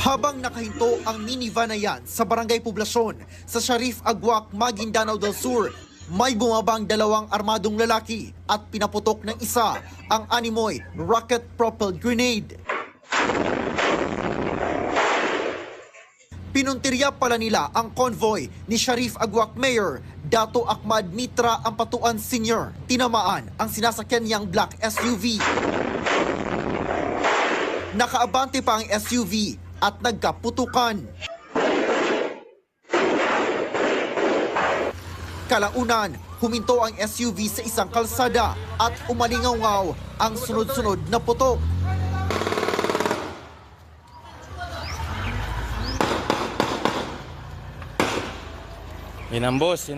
Habang nakahinto ang minivan na yan sa Barangay Poblasyon sa Sharif Agwak, Maguindanao del Sur, may bumabang dalawang armadong lalaki at pinaputok ng isa ang animoy rocket-propelled grenade. Pinuntirya pala nila ang convoy ni Sharif Agwak Mayor Dato Ahmad Mitra Ampatuan Sr. Tinamaan ang sinasakyan niyang black SUV. Nakaabante pa ang SUV at nagkaputukan. Kalaunan, huminto ang SUV sa isang kalsada at umalingaw-ngaw ang sunod-sunod na putok. Inambos.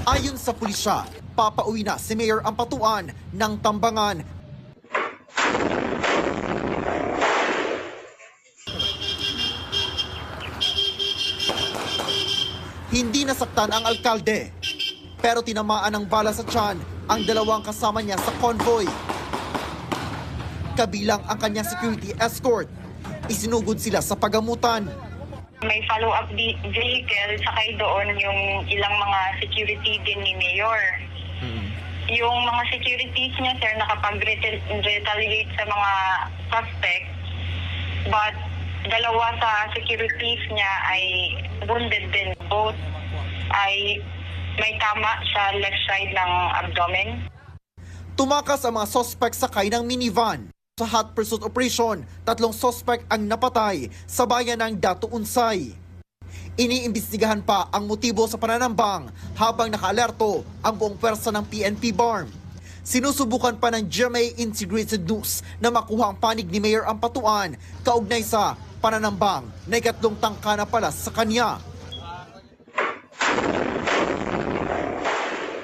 Ayon sa pulisya, papauwi na si Mayor Ampatuan ng Tambangan. Hindi nasaktan ang alkalde, pero tinamaan ng bala sa tiyan ang dalawang kasama niya sa convoy. Kabilang ang kanyang security escort. Isinugod sila sa pagamutan. May follow-up vehicle, sakay doon yung ilang mga security din ni Mayor. Yung mga securities niya, sir, nakapag-retaliate sa mga suspects. But dalawa sa securities niya ay wounded din. Both ay may tama sa left side ng abdomen. Tumakas ang mga suspect sakay ng minivan. Sa hot pursuit operation, 3 suspect ang napatay sa bayan ng Dato Unsay. Iniimbestigahan pa ang motibo sa pananambang habang nakaalerto ang buong pwersa ng PNP BARM. Sinusubukan pa ng GMA Integrated News na makuha ang panig ni Mayor Ampatuan kaugnay sa pananambang na ikatlong tangka na pala sa kanya.